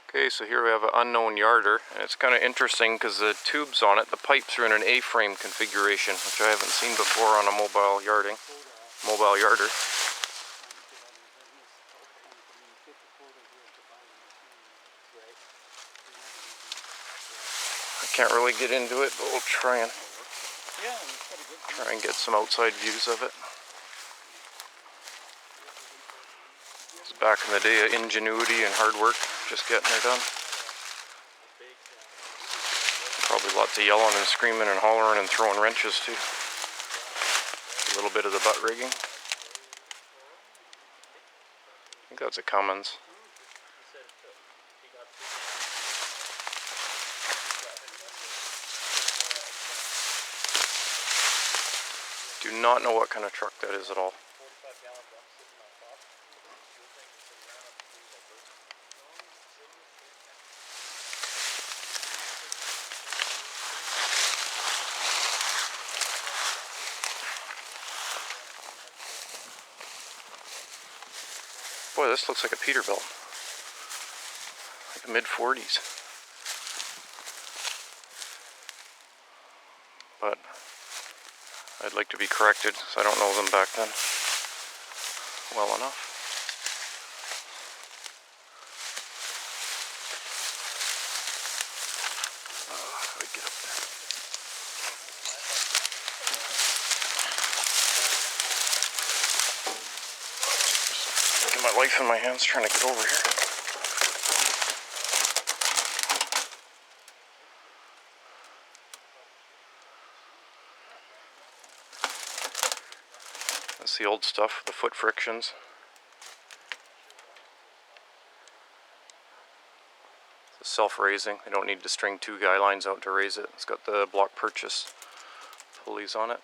Okay, so here we have an unknown yarder, and it's kind of interesting because the tubes on it, the pipes are in an A-frame configuration, which I haven't seen before on a mobile yarder. I can't really get into it, but we'll try and get some outside views of it. It's back in the day of ingenuity and hard work, just getting her done. Probably lots of yelling and screaming and hollering and throwing wrenches too. A little bit of the butt rigging. I think that's a Cummins. Do not know what kind of truck that is at all. Boy, this looks like a Peterbilt. Like a mid-40s. But I'd like to be corrected, because I don't know them back then well enough. How do I get up there? Just get my life in my hands trying to get over here. That's the old stuff, the foot frictions. It's self-raising. They don't need to string two guy lines out to raise it. It's got the block purchase pulleys on it.